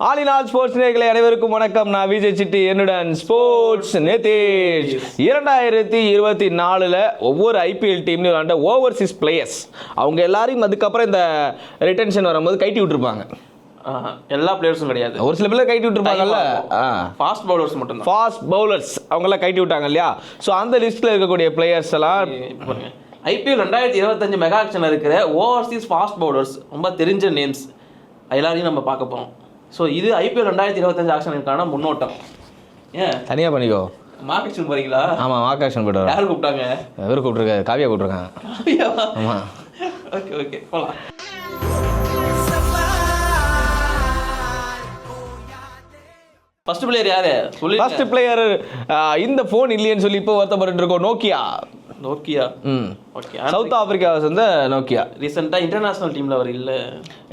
All in all sports நேயர்களே அனைவருக்கும் வணக்கம். நான் விஜய் சிட்டி, என்னுடன் ஸ்போர்ட்ஸ் நிதேஷ். 2024 ஒவ்வொரு ஐபிஎல் டீம்லையும் விளாண்ட ஓவர்சீஸ் பிளேயர்ஸ் அவங்க எல்லாரையும் அதுக்கப்புறம் இந்த ரிட்டன்ஷன் வரும்போது கைட்டி விட்டுருப்பாங்க. எல்லா பிளேயர்ஸும் கிடையாது, ஒரு சில பேர் கைட்டி விட்டுருப்பாங்கல்ல. ஃபாஸ்ட் பவுலர்ஸ் மட்டும், ஃபாஸ்ட் பவுலர்ஸ் அவங்கெல்லாம் கைட்டி விட்டாங்க இல்லையா? ஸோ அந்த லிஸ்ட்டில் இருக்கக்கூடிய பிளேயர்ஸ் எல்லாம் ஐபிஎல் 2025 மெகா ஆக்ஷன் இருக்கிற ஓவர்சீஸ் ஃபாஸ்ட் பவுலர்ஸ் ரொம்ப தெரிஞ்ச நேம்ஸ் எல்லாரையும் நம்ம பார்க்க போகிறோம். ஸோ இது ஐபிஎல் 2025 ஆக்ஷனுக்கான முன்னோட்டம். ஏன் தனியாக பண்ணிக்கோ. மார்க் ஆக்ஷன் போறீங்களா? ஆமாம், மார்க் ஆக்ஷன் போய்ட்டு யார் கூப்பிட்டாங்க? எவர் கூப்பிட்டுருக்காரு? காவியா கூப்பிட்டுருக்காங்க. ஆமாம், ஓகே ஓகே போகலாம். ஃபர்ஸ்ட் பிளேயர் யாரு? ஃபர்ஸ்ட் பிளேயர் இந்த ஃபோன் இல்லையேன்னு சொல்லி இப்போ வருத்தப்பட்டு இருக்கோம். நோக்கியா. ஓகே, சவுத் ஆப்பிரிக்காவை சேர்ந்த நோக்கியா. ரீசெண்டாக இன்டர்நேஷனல் டீமில் அவர் இல்லை,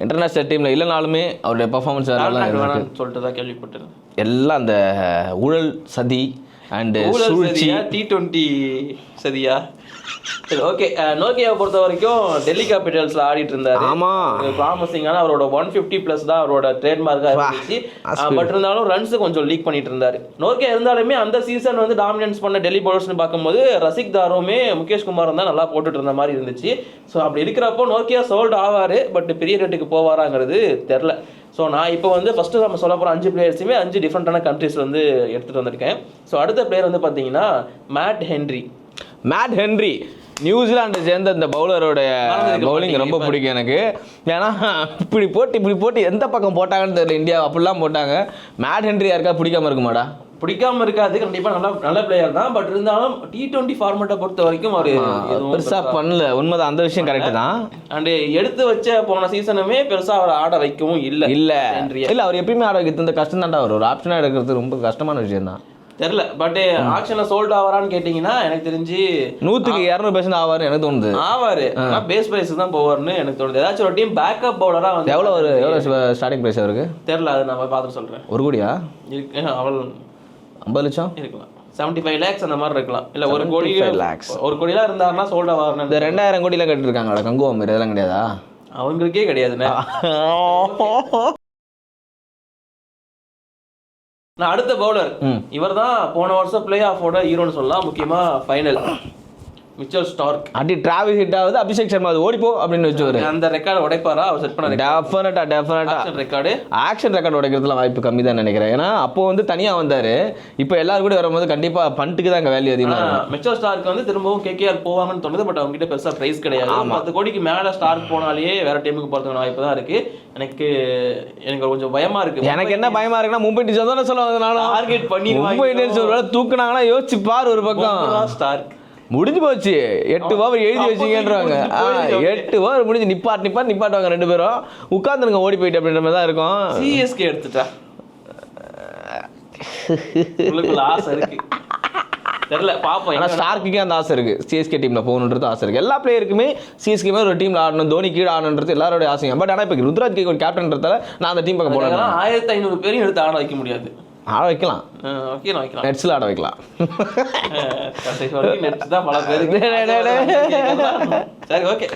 இன்டர்நேஷனல் டீமில் இல்லைனாலுமே அவருடைய பர்ஃபார்மன்ஸ் சொல்லிட்டு தான் கேள்விப்பட்டேன். எல்லாம் அந்த ஊழல் சதி அண்ட் சூழ்ச்சி. T20 சதியா? சரி, ஓகே. நோக்கியாவை பொறுத்த வரைக்கும் டெல்லி கேபிட்டல்ஸ்ல ஆடிட்டு இருந்தாரு. ஆமா, ப்ராமிசிங்கான அவரோட 150+ தான் அவரோட ட்ரேட்மார்க்கா இருந்துச்சு. பட் இருந்தாலும் ரன்ஸ் கொஞ்சம் லீக் பண்ணிட்டு இருந்தாரு. நோக்கியா இருந்தாலுமே அந்த சீசன் வந்து டாமினன்ஸ் பண்ண டெல்லி பவுலர்ஸ்னு பார்க்கும்போது ரசிக் தாரோமே முகேஷ் குமாரும் தான் நல்லா போட்டுட்டு இருந்த மாதிரி இருந்துச்சு. ஸோ அப்படி இருக்கிறப்போ நோக்கியா சோல்டு ஆவாரு, பட் பெரிய ரேட்டுக்கு போவாராங்கிறது தெரில. ஸோ நான் இப்போ வந்து ஃபஸ்ட்டு நம்ம சொல்ல போகிற 5 பிளேயர்ஸுமே 5 டிஃப்ரெண்ட்டான கண்ட்ரிஸ் வந்து எடுத்துகிட்டு வந்திருக்கேன். ஸோ அடுத்த பிளேயர் வந்து பார்த்தீங்கன்னா மேட் ஹென்ரி. நியூசிலாண்டை சேர்ந்த இந்த பவுலரோட பவுலிங் ரொம்ப பிடிக்கும் எனக்கு. ஏன்னா இப்படி போட்டு எந்த பக்கம் போட்டாங்கன்னு தெரியல. இந்தியா அப்படிலாம் போட்டாங்க. மேட் ஹென்ரி யாருக்கா பிடிக்காம இருக்குமாடா? பிடிக்காம இருக்காது, கண்டிப்பாக நல்ல பிளேயர் தான். பட் இருந்தாலும் T20 ஃபார்மேட்டை பொறுத்த வரைக்கும் அவர் பெருசாக பண்ணல. உண்மைதான், அந்த விஷயம் கரெக்டு தான். அண்ட் எடுத்து வச்ச போன சீசனுமே பெருசாக அவர் ஆட வைக்கவும் இல்லை. அவர் எப்பயுமே ஆட வைக்கிறது இந்த கஷ்டம் தான்டா. ஒரு ஆப்ஷனாக எடுக்கிறது ரொம்ப கஷ்டமான விஷயம் தான். தெரியல. பட் ஆக்ஷன்ல சோல்ட் ஆவாரான்னு கேட்டீங்கன்னா எனக்கு தெரிஞ்சு 100% ஆவாரு எனக்கு தோணுது. ஆவாரு, ஆனால் பேஸ் பிரைஸ் தான் போவார்னு எனக்கு தோணுது. ஏதாச்சும் ஒரு டீம் பேக்கப் பவுலரா வந்து எவ்வளோ ஸ்டார்டிங் பிரைஸ் அவருக்கு தெரியல. அது நான் பார்த்துட்டு சொல்றேன். 1 கோடியா இருக்கு? அவள் 50 லட்சம் இருக்கலாம், 75 lakhs அந்த மாதிரி இருக்கலாம். இல்ல 1 கோடி கோடிலாம் இருந்தாருன்னா சோல்ட் ஆவாருன்னு. இந்த 2000 கோடிலாம் கட்டிருக்காங்க கங்குவா மாதிரி, இதெல்லாம் கிடையாதா? அவங்களுக்கே கிடையாதுண்ணே. நான் அடுத்த பவுலர் இவர் தான். போன வருஷம் பிளே ஆஃபோட ஹீரோன்னு சொல்லலாம். முக்கியமா ஃபைனல் மிச்சல் ஸ்டார்க். அடி டிராவிஸ் ஹிட் ஆகுது, அபிஷேக் சர்மா அது ஓடிப்போ அப்படின்னு வச்சுவாரு. அந்த ரெக்கார்டு உடைப்பாரா? அவர் செட் பண்ண டெஃபினட்டா ஆக்ஷன் ரெக்கார்டு உடைக்கிறதுலாம் வாய்ப்பு கம்மி தான் நினைக்கிறேன். ஏன்னா அப்போ வந்து தனியா வந்தாரு. இப்போ எல்லாரும் கூட வரும்போது கண்டிப்பா பண்ட்டுக்கு தான் அங்கே வேல்யூ அதிகமாக. மிச்சல் ஸ்டார்க் வந்து திரும்பவும் KKR போவாங்கன்னு தோணுது. பட் அவங்க கிட்ட பெருசா பிரைஸ் கிடையாது. 10 கோடிக்கு மேல ஸ்டார்க் போனாலே வேற டீமுக்கு போறதுக்கான வாய்ப்பு தான் இருக்கு. எனக்கு கொஞ்சம் பயமா இருக்கு. எனக்கு என்ன பயமா இருக்குன்னா மும்பை இந்தியன்ஸ் தான் சொல்லுவாங்க. நானும் டார்கெட் பண்ணி மும்பை இந்தியன்ஸ் ஒரு வேளை தூக்குனாங்கன்னா யோசிச்சு பாரு. ஒரு பக்கம் ஸ்டார்க் முடிஞ்சு போச்சு. 8 ஓவர் எழுதி வச்சிங்கன்றாங்க. 8 ஓவர் முடிஞ்சு நிப்பாட்டுவாங்க 2 பேரும். உட்காந்துருங்க ஓடி போயிட்டு அப்படின்ற மாதிரி தான் இருக்கும். CSK எடுத்துட்டா ஆசை இருக்கு தெரியல, பாப்போம். ஆனால் ஸ்டார்க்குக்கே அந்த ஆசை இருக்கு, CSK டீமில் போகணுன்றது ஆசை இருக்கு. எல்லா பிளேயருக்குமே CSK மாதிரி ஒரு டீமில் ஆடணும், தோனி கீழே ஆடணுன்றது எல்லாரோட ஆசையும். பட் ஆனால் இப்போ ருத்ராஜ் கேக் ஒரு கேப்டன்றதால நான் அந்த டீம் பக்கம் போனேன். 1500 பேரையும் எடுத்து ஆட வைக்க முடியாது. ஆட வைக்கலாம், நெட்ஸில் ஆட வைக்கலாம். நெட்ஸ் தான் பல பேருக்கு. சரி, ஓகே.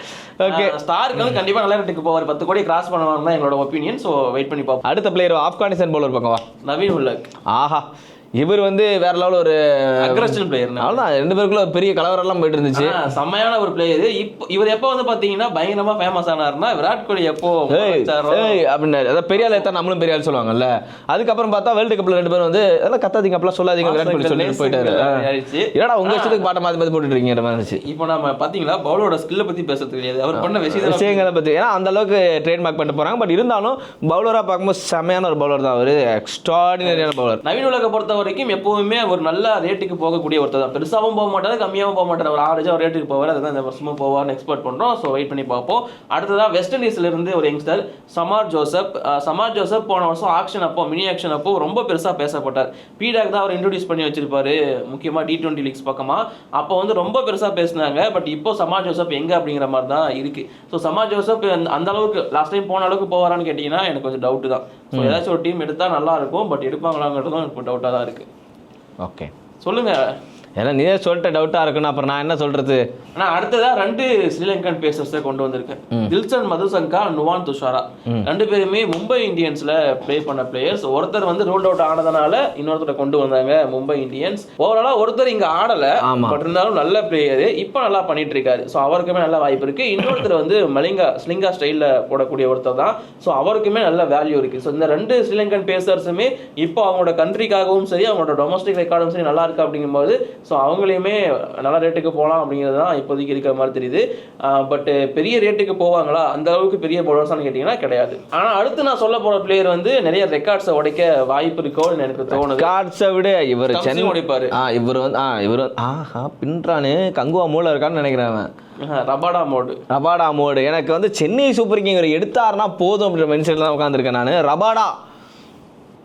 ஸ்டார்க் வந்து கண்டிப்பா நல்ல ரேட்டுக்கு போவார். 10 கோடி கிராஸ் பண்ணுவாங்க தான் எங்களோட ஒப்பீனியன். ஸோ வெயிட் பண்ணி பார்ப்போம். அடுத்த பிளேயர் ஆப்கானிஸ்தான் பவுலர் பக்கவா, நவீன் உல்லக். ஆஹா, இவர் வந்து வேற லெவல் ஒரு அக்ரெஷன் பிளேயர். அவ்வளோதான், 2 பேருக்குள்ள பெரிய கலவரெல்லாம் போயிட்டு இருந்துச்சு. செம்மையான ஒரு பிளேயர். இப்போ இவர் எப்போ வந்து பார்த்தீங்கன்னா பயங்கரமா ஃபேமஸ் ஆனாருன்னா விராட் கோலி எப்போ அப்படின்னு அதாவது பெரிய ஆள் தான், நம்மளும் பெரிய ஆள் சொல்லுவாங்கல்ல. அதுக்கப்புறம் பார்த்தா வேர்ல்டு கப்ல 2 பேரும் வந்து அதெல்லாம் கத்தாதீங்க, அப்பெல்லாம் சொல்லாதீங்க, விராட் கோலி சொல்லி போயிட்டாரு. ஏடா உங்க இஷ்டத்துக்கு பாட்ட மாற்றி போட்டுட்டு இருக்கீங்க மாதிரி இருந்துச்சு. இப்போ நம்ம பார்த்தீங்களா பவுலரோட ஸ்கில்லை பற்றி பேசுறது கிடையாது, அவர் பண்ண விஷயங்களை பற்றி. ஏன்னா அந்த அளவுக்கு ட்ரேட் மார்க் பண்ணிட்டு போறாங்க. பட் இருந்தாலும் பவுலராக பார்க்கும்போது செம்மையான ஒரு பவுலர் தான் அவர், எக்ஸ்ட்ராடினரியான பவுலர். நவீன் உலகை பொறுத்த வரைக்கும் எப்பவுமே ஒரு நல்ல ரேட்டுக்கு போகக்கூடிய ஒருத்தர் தான். பெருசாகவும் போக மாட்டாரு, கம்மியாகவும் போக மாட்டார். ஒரு ஆவரேஜாக ஒரு ரேட்டுக்கு போவார். அதுதான் இந்த வருஷமும் போவார்னு எக்ஸ்பெக்ட் பண்ணுறோம். ஸோ வெயிட் பண்ணி பார்ப்போம். அடுத்ததான் வெஸ்ட் இண்டீஸ்ல இருந்து ஒரு யங்ஸ்டர் சமார் ஜோசப் போன வருஷம் ஆக்ஷன் அப்போ, மினி ஆக்ஷன் அப்போ ரொம்ப பெருசாக பேசப்பட்டார். பீடாக் தான் அவர் இன்ட்ரோடியூஸ் பண்ணி வச்சிருப்பாரு, முக்கியமாக T20 லீக்ஸ் பக்கமா. அப்போ வந்து ரொம்ப பெருசாக பேசினாங்க. பட் இப்போ சமார் ஜோசப் எங்கே அப்படிங்கிற மாதிரி தான் இருக்கு. ஸோ சமார் ஜோசப் அந்த அளவுக்கு லாஸ்ட் டைம் போன அளவுக்கு போவாரான்னு கேட்டிங்கன்னா எனக்கு கொஞ்சம் டவுட்டு தான். ஸோ ஏதாச்சும் ஒரு டீம் எடுத்தால் நல்லா இருக்கும். பட் எடுப்பாங்களாங்கிறதும் எனக்கு டவுட்டாக தான் இருக்கு. ஓகே, சொல்லுங்க. ஏன்னா நீயே சொல்லிட்ட டவுட்டாக இருக்குன்னு அப்புறம் நான் என்ன சொல்கிறது. ஆனால் அடுத்ததாக 2 ஸ்ரீலங்கன் பேசர்ஸை கொண்டு வந்திருக்கேன். தில்சன் மதுசங்கா, நுவான் துஷாரா. 2 பேருமே மும்பை இந்தியன்ஸில் ப்ளே பண்ண பிளேயர்ஸ். ஒருத்தர் வந்து ரூல்ட் அவுட் ஆனதுனால இன்னொருத்தரை கொண்டு வந்தாங்க மும்பை இந்தியன்ஸ். ஓவராலாக ஒருத்தர் இங்கே ஆடலை, பட் இருந்தாலும் நல்ல பிளேயரு, இப்போ நல்லா பண்ணிட்டு இருக்காரு. ஸோ அவருக்குமே நல்ல வாய்ப்பு இருக்குது. இன்னொருத்தர் வந்து ஸ்லிங்கா ஸ்டைலில் போடக்கூடிய ஒருத்தர் தான். ஸோ அவருக்குமே நல்ல வேல்யூ இருக்குது. ஸோ இந்த 2 ஸ்ரீலங்கன் பேசர்ஸுமே இப்போ அவங்களோட கண்ட்ரிக்காகவும் சரி அவங்களோட டொமஸ்டிக் ரெக்கார்டும் சரி நல்லா இருக்கு அப்படிங்கும்போது ஸோ அவங்களையுமே நல்ல ரேட்டுக்கு போகலாம் அப்படிங்கிறது தான் இப்போதைக்கு இருக்கிற மாதிரி தெரியுது. பட் பெரிய ரேட்டுக்கு போவாங்களா, அந்த அளவுக்கு பெரிய பவுலர்ஸானு கேட்டிங்கன்னா கிடையாது. ஆனால் அடுத்து நான் சொல்ல போகிற பிளேயர் வந்து நிறைய ரெக்கார்ட்ஸை உடைக்க வாய்ப்பு இருக்கோன்னு எனக்கு தோணுது. ரெக்கார்ட்ஸை விட இவர் சென்னை உடைப்பாரு. இவர் பின்றானு கங்குவா மூல இருக்கான்னு நினைக்கிறேன். ரபாடா மோடு எனக்கு வந்து சென்னை சூப்பர் கிங் எடுத்தாருன்னா போதும் அப்படின்ற மென்ஷன்ல தான் உட்காந்துருக்கேன் நான். ரபாடா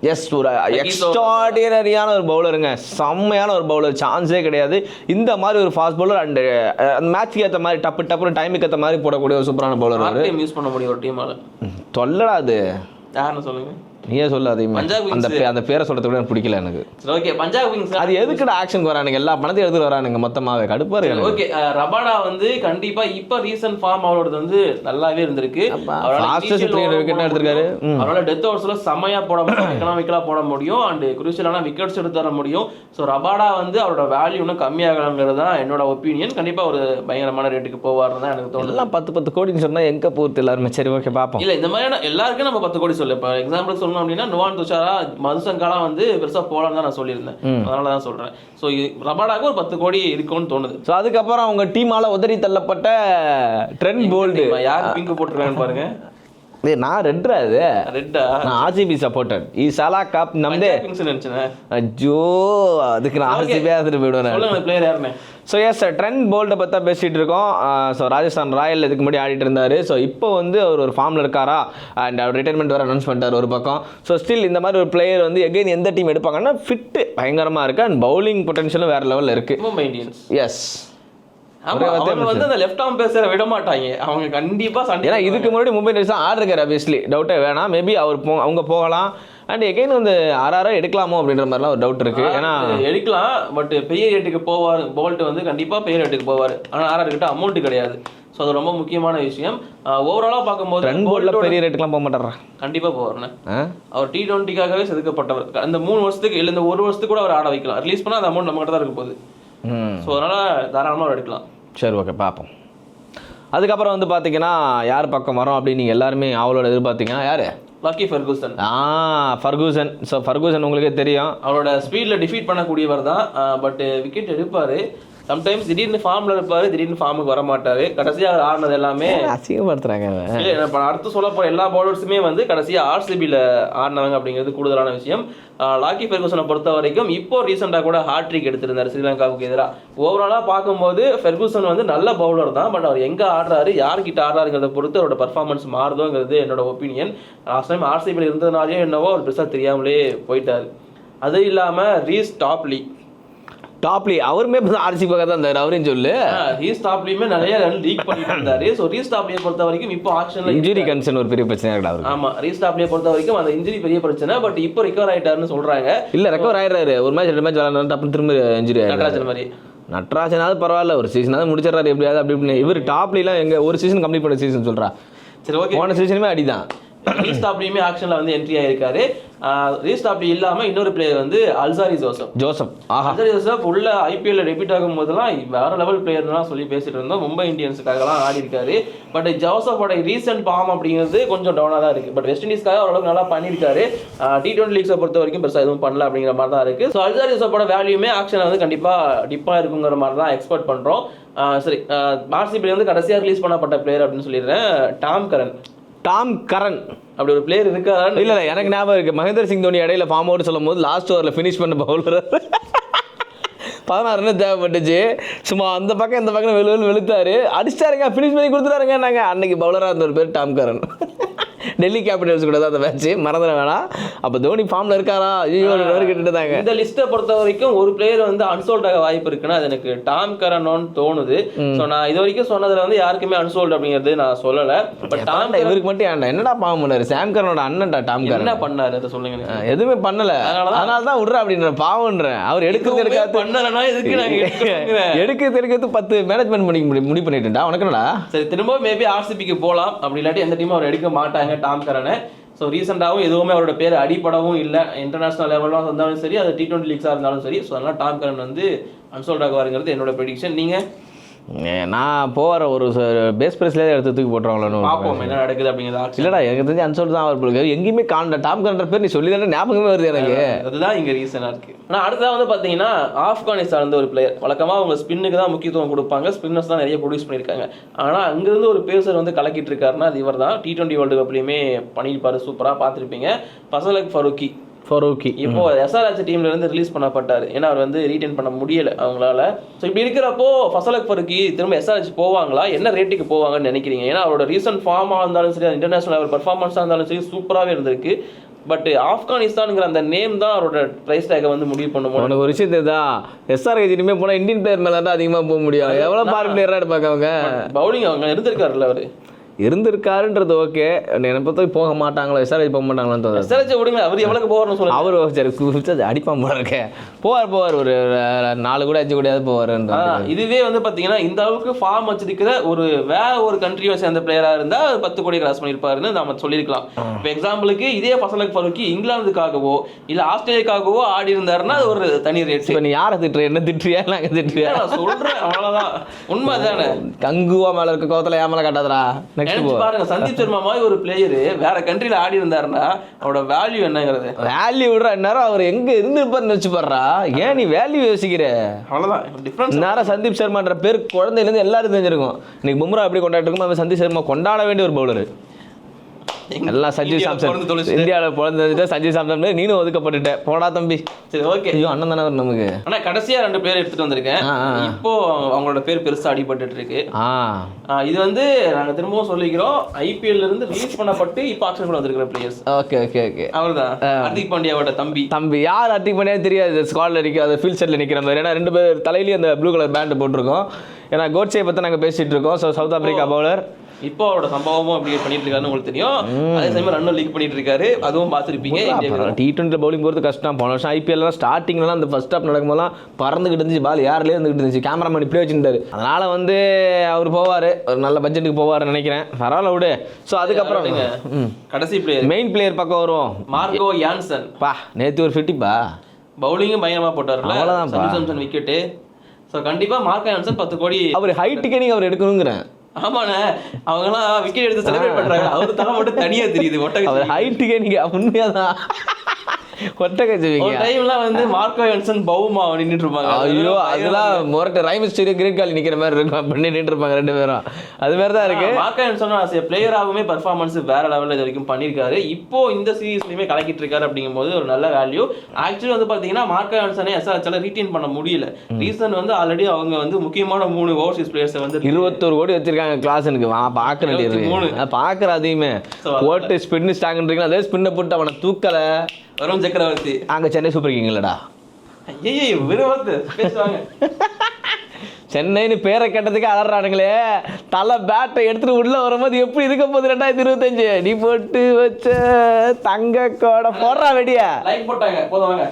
எஸ், ஒரு எக்ஸ்ட்ராடினரியான ஒரு பவுலருங்க, செம்மையான ஒரு பவுலர், சான்ஸே கிடையாது. இந்த மாதிரி ஒரு ஃபாஸ்ட் பவுலர் அண்ட் மேட்ச்க்கு ஏற்ற மாதிரி டப்புன்னு டைமுக்கு ஏற்ற மாதிரி போடக்கூடிய ஒரு சூப்பரான பவுலர். யூஸ் பண்ண முடியும் ஒரு டீமால. தொல்லடா அது, யாருன்னு சொல்லுங்க. நீயே சொல்ல அந்த பேரை சொல்றது கூட எனக்கு பிடிக்கல எனக்கு. ஓகே, பஞ்சாப் கிங்ஸ் அது எதுக்குடா ஆக்ஷனுக்கு வரானுங்க, எல்லா பணத்தையும் எடுத்துட்டு வரானுங்க மொத்தமாவே, கடுப்பா இருக்கு. ஓகே, ரபாடா வந்து கண்டிப்பா இப்ப ரீசன்ட் ஃபார்ம் அவரோட வந்து நல்லாவே இருந்திருக்கு. அவரால டெத் ஓவர்ஸ்ல செமையா போட முடியும், எக்கனாமிக்கலா போட முடியும் அண்ட் குரூஷியலான விக்கெட்ஸ் எடுத்து தர முடியும். ஸோ ரபாடா வந்து அவரோட வேல்யூ இன்னும் கம்மியாகலாங்கிறது தான் என்னோட ஒப்பீனியன். கண்டிப்பா ஒரு பயங்கரமான ரேட்டுக்கு போவாருன்னு தான் எனக்கு தோணுது. எல்லாம் 10 கோடின்னு சொன்னா எங்க போகுது எல்லாருமே. சரி ஓகே பாப்போம். இல்ல இந்த மாதிரியான எல்லாருக்கும் நம்ம 10 கோடி சொல்ல. இப்போ எக்ஸாம்பிள் சொல்லணும் அப்படின்னா நுவான் துஷாரா, மதுசங்காலாம் வந்து பெருசா போகலான்னு தான் நான் சொல்லியிருந்தேன். அதனால தான் சொல்றேன். ஸோ ரபாடாக்கு ஒரு 10 கோடி இருக்கும்னு தோணுது. ஸோ அதுக்கப்புறம் அவங்க டீமால உதறி தள்ளப்பட்ட ட்ரெண்ட் போல்ட் யார் பிங்க் போட்டுருக்கான்னு பாருங்க. நான் ரெட்டா, இது ரெட்டா, நான் ஆர்சிபி சப்போர்ட்டர். சாலா கப் நம்மதே நினைச்சேன். அஜோ அதுக்கு நான் ஆர்சிபி ஆதரவு போயிடுவேன். சொல்லுங்க பிளேயர் யாருன்னு. ஸோ எஸ், ட்ரெண்ட் போல்ட்டை பற்றி பேசிகிட்டு இருக்கோம். ஸோ ராஜஸ்தான் ராயல் இதுக்கு முன்னாடி ஆடிட்டு இருந்தார். ஸோ இப்போ வந்து அவர் ஒரு ஃபார்மில் இருக்காரா அண்ட் அவர் ரிட்டைர்மெண்ட் வேறு அனௌன்ஸ் பண்ணிட்டார் ஒரு பக்கம். ஸோ ஸ்டில் இந்த மாதிரி ஒரு பிளேயர் வந்து எகைன் எந்த டீம் எடுப்பாங்கன்னா ஃபிட்டு பயங்கரமாக இருக்குது அண்ட் பவுலிங் பொட்டன்ஷியலும் வேறு லெவலில் இருக்குது. மும்பை இந்தியன்ஸ். எஸ், அவங்க வந்து அந்த லெஃப்ட் ஆர்ம் பேசற விட மாட்டாங்க. அவங்க கண்டிப்பா சண்டை. ஏன்னா இதுக்கு முன்னாடி மும்பை இந்தியன்ஸ் தான் ஆடுறாரு, ஆப்வியஸ்லி டவுட்டே வேணாம். மேபி அவங்க போகலாம் அண்ட் எகைன் வந்து ஆர்ஆர் எடுக்கலாமோ அப்படின்ற மாதிரிலாம் ஒரு டவுட் இருக்கு. ஏன்னா எடுக்கலாம், பட் பெரிய ரேட்டுக்கு போவார். போல்ட் வந்து கண்டிப்பா பெரிய ரேட்டுக்கு போவார். ஆனால் ஆர்ஆர் கிட்ட அமௌண்ட் கிடையாது. ஸோ அது ரொம்ப முக்கியமான விஷயம். ஓவராலாக பார்க்கும்போது ரன் போல்ட்ல பெரிய ரேட்டுக்குலாம் போக மாட்டாரா? கண்டிப்பாக போவார்ண்ணே. அவர் T20க்காகவே செதுக்கப்பட்டவர். அந்த 3 வருஷத்துக்கு இல்லை இந்த 1 வருஷத்துக்கு கூட அவர் ஆட வைக்கலாம். ரிலீஸ் பண்ணால் அந்த அமௌண்ட் நம்ம கிட்ட தான் இருக்க போகுது. ஸோ அதனால தாராளமாக எடுக்கலாம். சரி ஓகே பார்ப்போம். அதுக்கப்புறம் வந்து பார்த்தீங்கன்னா யார் பக்கம் வரோம் அப்படின்னு நீங்கள் எல்லாருமே அவளோட எதிர்பார்த்தீங்கன்னா யார்? Lucky Ferguson. Ferguson. So Ferguson உங்களுக்கே தெரியும், அவரோட ஸ்பீடில் டிஃபீட் பண்ணக்கூடியவர் தான். பட் விக்கெட் எடுப்பார். சம்டைம்ஸ் திடீர்னு ஃபார்மில் இருப்பார், திடீர்னு ஃபார்முக்கு வர மாட்டார். கடைசியாக ஆடினது எல்லாமே அசிங்கப்படுத்துறாங்க. இல்லை இப்போ அடுத்து சொல்ல போகிற எல்லா பவுலர்ஸுமே வந்து கடைசியாக ஆர்சிபியில் ஆடினவங்க அப்படிங்கிறது கூடுதலான விஷயம். லாக்கி ஃபெர்கூசனை பொறுத்த வரைக்கும் இப்போ ரீசெண்டாக கூட ஹாட்ரிக் எடுத்திருந்தார் ஸ்ரீலங்காவுக்கு எதிராக. ஓவராலாக பார்க்கும்போது ஃபெர்கூசன் வந்து நல்ல பவுலர் தான். பட் அவர் எங்கே ஆடுறாரு, யார்கிட்ட ஆடுறாருங்கிறத பொறுத்து அவரோட பர்ஃபார்மன்ஸ் மாறுதோங்கிறது என்னோட ஒப்பீனியன். லாஸ்ட் டைம் ஆர்சிபியில் இருந்ததுனாலே என்னவோ அவர் பெருசாக தெரியாமலே போயிட்டார். அது இல்லாமல் ரீஸ் டாப்லி அவருமே ஆர்சிபி பக்கம் தான் இருந்தார். அவரையும் சொல்லு, ரீஸ் டாப்லியுமே நிறைய ரன் லீக் பண்ணிட்டு இருந்தாரு. ஸோ ரீஸ் டாப்லியை பொறுத்த வரைக்கும் இப்போ ஆக்ஷன்ல இன்ஜுரி கன்சர்ன் ஒரு பெரிய பிரச்சனை இருக்கு. ஆமா, ரீஸ் டாப்லியை பொறுத்த வரைக்கும் அந்த இன்ஜுரி பெரிய பிரச்சனை. பட் இப்போ ரிகவர் ஆயிட்டாருன்னு சொல்றாங்க. இல்ல ரெக்கவர் ஆயிடுறாரு. ஒரு மேட்ச் 2 மேட்ச் விளையாடுறாரு, அப்புறம் திரும்ப இன்ஜுரி. நடராஜன் மாதிரி. நடராஜனாவது பரவாயில்ல, ஒரு சீசனாவது முடிச்சிடறாரு எப்படியாவது அப்படி இப்படின்னு. இவர் டாப்லாம் எங்க ஒரு சீசன் கம்ப்ளீட் பண்ண சீசன் சொல்றா. சரி ஓகே, போன சீசனுமே அடிதான். ரீஸ்டாப்லியுமே ஆக்ஷன்ல வந்து என்ட்ரி ஆயிருக்காரு. ரீஸ்டாப்லி இல்லாம இன்னொரு பிளேயர் வந்து அல்சாரி ஜோசப். அல்சாரி ஜோசப் உள்ள ஐபிஎல்ல டெபியூட் ஆகும் போதெல்லாம் வேற லெவல் பிளேயர்லாம் சொல்லி பேசிட்டு இருந்தோம். மும்பை இந்தியன்ஸுக்காகலாம் ஆடி இருக்காரு. பட் ஜோசப்போட ரீசன்ட் ஃபார்ம் அப்படிங்கிறது கொஞ்சம் டவுனா தான் இருக்கு. பட் வெஸ்ட் இண்டீஸ்க்காக ஓரளவுக்கு நல்லா பண்ணியிருக்காரு. T20 லீக்ஸை பொறுத்த வரைக்கும் பெருசா எதுவும் பண்ணல அப்படிங்கிற மாதிரி தான் இருக்கு. ஸோ அல்சாரி ஜோசப்போட வேல்யூமே ஆக்ஷன்ல வந்து கண்டிப்பா டிப்பா இருக்குங்கிற மாதிரி தான் எக்ஸ்பெக்ட் பண்றோம். சரி, ஆர்சிபி வந்து கடைசியாக ரிலீஸ் பண்ணப்பட்ட பிளேயர் அப்படின்னு சொல்லிடுறேன், டாம் கரன் அப்படி ஒரு பிளேயர் இருக்கா? இல்ல எனக்கு ஞாபகம் இருக்கு. மகேந்திர சிங் தோனி இடையில ஃபார்ம் அவுட் சொல்லும் போது லாஸ்ட் ஓவரில் ஃபினிஷ் பண்ண பவுலர் 16 ரன் தேவைப்பட்டுச்சு. சும்மா அந்த பக்கம் இந்த பக்கம் வெளுத்தாரு, அடிச்சிட்டாருங்க, ஃபினிஷ் பண்ணி கொடுத்துட்டாருங்க. நாங்கள் அன்னைக்கு பவுலராக இருந்த ஒரு பேர் டாம் கரன். டெல்லி கேபிட்டல்ஸ் கூட தான் அந்த மேட்ச், மறந்துட வேணாம். அப்போ தோனி ஃபார்ம்ல இருக்காரா ஐயோ கேட்டுட்டாங்க. இந்த லிஸ்ட்டை பொறுத்த வரைக்கும் ஒரு பிளேயர் வந்து அன்சோல்ட் ஆக வாய்ப்பு இருக்குன்னா அது எனக்கு டாம் கரனோன்னு தோணுது. ஸோ நான் இது வரைக்கும் சொன்னதுல வந்து யாருக்குமே அன்சோல்ட் அப்படிங்கிறது நான் சொல்லலை. பட் டாம் இவருக்கு மட்டும் ஏன்டா என்னடா பாவம் பண்ணாரு, சாம் கரனோட அண்ணன்டா டாம் கரன். என்ன பண்ணாரு அதை சொல்லுங்க. எதுவுமே பண்ணல, அதனால தான் விடுற அப்படின்ற பாவம்ன்றேன். அவர் எடுக்கிறது எடுக்காது பண்ணலன்னா எதுக்கு நாங்க எடுக்கிறது 10 மேனேஜ்மெண்ட் முடிவு பண்ணிட்டுடா உனக்கு என்னடா. சரி, திரும்ப மேபி ஆர்சிபிக்கு போகலாம், அப்படி இல்லாட்டி எந்த டீமும் அவர் எடுக்க மாட்டாங்க டாம் கரனை. ஸோ ரீசெண்டாகவும் எதுவுமே அவரோட பேர் அடிப்படவும் இல்லை, இன்டர்நேஷனல் லெவலில் இருந்தாலும் சரி, அது T20 லீக்ஸாக இருந்தாலும் சரி. ஸோ அதனால் டாம் கரன் வந்து அன்சோல்ட் ஆகுவாருங்கிறது என்னோட ப்ரெடிக்ஷன். நீங்கள் நான் போகிற ஒரு பேஸ் ப்ரைஸ்லேயே எடுத்து தூக்கி போட்டுருவாங்களோ பார்ப்போம் என்ன நடக்குது அப்படிங்கிறது. இல்லைடா எனக்கு தெரிஞ்சு அன்சோல்ட் தான் அவர் எங்கேயுமே காண்ட டாம் கரன் பேர் நீ சொல்லி தானே ஞாபகமே வருது எனக்கு. அதுதான் இங்கே ரீசனாக இருக்குது. ஆனால் அடுத்ததாக வந்து பார்த்தீங்கன்னா ஆப்கானிஸ்தான் வந்து ஒரு பிளேயர் வழக்கமாக அவங்க ஸ்பின்னுக்கு தான் முக்கியத்துவம் கொடுப்பாங்க, ஸ்பின்னர்ஸ் தான் நிறைய ப்ரொடியூஸ் பண்ணியிருக்காங்க. ஆனால் அங்கேருந்து ஒரு பேசர் வந்து கலக்கிட்டு இருக்காருன்னா அது இவர் தான். T20 வேர்ல்டு கப்லையுமே பண்ணியிருப்பாரு, சூப்பராக பார்த்துருப்பீங்க. ஃபசலக் ஃபரூக்கி இப்போ SRH டீம்ல இருந்து ரிலீஸ் பண்ணப்பட்டார். ஏன்னா அவர் வந்து ரீடைன் பண்ண முடியல அவங்களால. ஸோ இப்படி இருக்கிறப்போ ஃபசலக் ஃபரூக்கி திரும்ப SRH போவாங்களா, என்ன ரேட்டுக்கு போவாங்கன்னு நினைக்கிறீங்க? ஏன்னா அவரோட ரீசன்ட் ஃபார்மாக இருந்தாலும் சரி, இன்டர்நேஷனல் லெவல் பர்ஃபார்மன்ஸாக இருந்தாலும் சரி சூப்பராகவே இருந்திருக்கு. பட் ஆப்கானிஸ்தான்ங்கிற அந்த நேம் தான் அவரோட பிரைஸ் டேக்கை வந்து முடிவு பண்ணுவோம். உனக்கு ஒரு விஷயத்தை தான் SRH இனிமேல் போனால் இந்தியன் பிளேயர் மேலே தான் அதிகமாக போக முடியும். எவ்வளோ மார்க் பிளேயராக எடுப்பாங்க அவங்க. பவுலிங் அவங்க இருந்திருக்காருல்ல, அவர் இருந்திருக்காருன்றது ஓகே. என்னை பொறுத்த போக மாட்டாங்களோ, SRH போக மாட்டாங்களான்னு தோணுது. SRH விடுங்க, அவர் எவ்வளோக்கு போவார்னு சொல்லுங்க. அவர் சரி அடிப்பான் போல இருக்கே, போவார் ஒரு 4 கூட 5 கூடயாவது போவார். இதுவே வந்து பார்த்தீங்கன்னா இந்த அளவுக்கு ஃபார்ம் வச்சிருக்கிற ஒரு வேற ஒரு கண்ட்ரியை சேர்ந்த பிளேயராக இருந்தால் 10 கோடி கிராஸ் பண்ணியிருப்பாருன்னு நம்ம சொல்லியிருக்கலாம். இப்போ எக்ஸாம்பிளுக்கு இதே ஃபசலக் ஃபரூக்கி இங்கிலாந்துக்காகவோ இல்லை ஆஸ்திரேலியாக்காகவோ ஆடி இருந்தாருன்னா அது ஒரு தனி ரேட். இப்போ நீ யாரை திட்டுற, என்ன திட்டுறியா நாங்கள் திட்டுறியா? நான் சொல்கிறேன், அவ்வளோதான் உண்மை தானே. கங்குவா மேலே இருக்க கோவத்தில் ஏன் மேலே காட்டாதரா. பாருங்க, சந்தீப் சர்மா மாதிரி ஒரு பிளேயர் வேற கண்ட்ரில ஆடி இருந்தாருன்னா அவரோட வேல்யூ என்னங்கிறது. வேல்யூ விடுற நேரம் அவர் எங்க இருந்திருப்பாருன்னு வச்சு பாடுறா. ஏன் நீ வேல்யூ யோசிக்கிற? அவ்வளவுதான் டிஃபரன்ஸ். நேரம் சந்தீப் சர்மான்ற பேர் குழந்தையிலேருந்து எல்லாரும் தெரிஞ்சிருக்கும். இன்னைக்கு பும்ரா எப்படி கொண்டாடிட்டு இருக்கும், சந்தீப் சர்மா கொண்டாட வேண்டிய ஒரு பவுலர். எல்லாம் சஞ்சீவ் சாம்சன் இந்தியாவில் பிறந்து சஞ்சீவ் சாம்சன் நீனும் ஒதுக்கப்பட்டுட்ட போடா தம்பி. சரி ஓகே, ஐயோ அண்ணன் தானே நமக்கு. ஆனால் கடைசியாக 2 பேர் எடுத்துட்டு வந்திருக்கேன். இப்போ அவங்களோட பேர் பெருசாக அடிபட்டு இருக்கு. இது வந்து நாங்கள் திரும்பவும் சொல்லிக்கிறோம், IPL இருந்து ரிலீஸ் பண்ணப்பட்டு இப்போ ஆக்ஷன் கூட வந்திருக்கிற பிளேயர்ஸ். ஓகே ஓகே ஓகே அவர்தான் ஹர்திக் பாண்டியாவோட தம்பி. யார் ஹர்திக் பாண்டியா தெரியாது, ஸ்குவாட்ல நிற்கிற ஃபீல்ட் செட்டில் நிற்கிற மாதிரி. ஏன்னா 2 பேர் தலையிலேயே அந்த ப்ளூ கலர் பேண்ட் போட்டிருக்கோம். ஏன்னா கோட்ஸே பற்றி நாங்கள் பேசிட்டு இருக்கோம். ஸோ சவுத் ஆப்பிரிக்கா பவுலர் இப்போ அவரோட சம்பவமும் அப்படி பண்ணிட்டு இருக்காருன்னு உங்களுக்கு தெரியும். அதே சமயம் ரன்னும் லீக் பண்ணிட்டு இருக்காரு, அதுவும் பார்த்துருப்பீங்க. T20 பவுலிங் போகிறது கஷ்டம். போன வருஷம் IPL ஸ்டார்டிங்லாம் அந்த ஃபர்ஸ்ட் ஹாப் நடக்கும்போதெல்லாம் பறந்துகிட்டு இருந்துச்சு, பால் யாருலேயே இருந்துகிட்டு இருந்துச்சு, கேமராமேன் இப்படியே வச்சுருந்தாரு. அதனால வந்து அவர் போவார், ஒரு நல்ல பட்ஜெட்டுக்கு போவார்னு நினைக்கிறேன். பரவாயில்ல விடு. ஸோ அதுக்கப்புறம் கடைசி பிளேயர் மெயின் பிளேயர் பக்கம் வருவோம். Marco Jansen. நேற்று ஒரு 50 பவுலிங்கும் பயங்கரமாக போட்டார்ல, சஞ்சு சாம்சன் விக்கெட்டு. ஸோ கண்டிப்பாக மார்கோ யான்சன் 10 கோடி. அவர் ஹைட்டுக்கே நீங்கள் அவர் எடுக்கணுங்கிறேன். ஆமாண்ணே, அவங்கலாம் விக்கெட் எடுத்து செலிப்ரேட் பண்றாங்க, அவர் தலை மட்டும் தனியா தெரியுது. அவர் ஹைட்டுக்கே நீங்க உண்மையாதான் டைம்லாம் வந்து மார்க்கோ யான்சன் பவுமா நின்றுட்டு இருப்பாங்க. ஐயோ அதெல்லாம் மொரட்ட ரைம் ஸ்டூடியோ கிரீன் காலி நிக்கிற மாதிரி இருக்கும், பண்ணி நின்று இருப்பாங்க 2 பேரும். அது மாதிரி தான் இருக்கு. மார்க்கோ யான்சன் பிளேயராகவுமே பர்ஃபார்மன்ஸ் வேற லெவலில் இது வரைக்கும் பண்ணியிருக்காரு. இப்போ இந்த சீரீஸ்லையுமே கலக்கிட்டு இருக்காரு. அப்படிங்கும்போது ஒரு நல்ல வேல்யூ. ஆக்சுவலி வந்து பார்த்தீங்கன்னா மார்க்கோ யான்சனை SRHல ரீட்டைன் பண்ண முடியல. ரீசன் வந்து ஆல்ரெடி அவங்க வந்து முக்கியமான 3 ஓவர்சீஸ் பிளேயர்ஸை வந்து 21 கோடி வச்சிருக்காங்க கிளாஸனுக்கு. பார்க்குற அதையுமே போட்டு ஸ்பின்னு ஸ்டாங்கன்றீங்களா, அதே ஸ்பின்னை போட்டு அவனை தூக்கலை. வருண் சக்கரவர்த்தி அங்கே சென்னை சூப்பர் கிங்லடா. சென்னைன்னு பேரை கேட்டதுக்கு அலறானுங்களே. தலை பேட்டை எடுத்துட்டு உள்ள வரும்போது எப்படி இருக்க போகுது 2025? நீ போட்டு வச்ச தங்க கோடை போடுறா வெடியா லைக் போட்டாங்க போதும் வாங்க.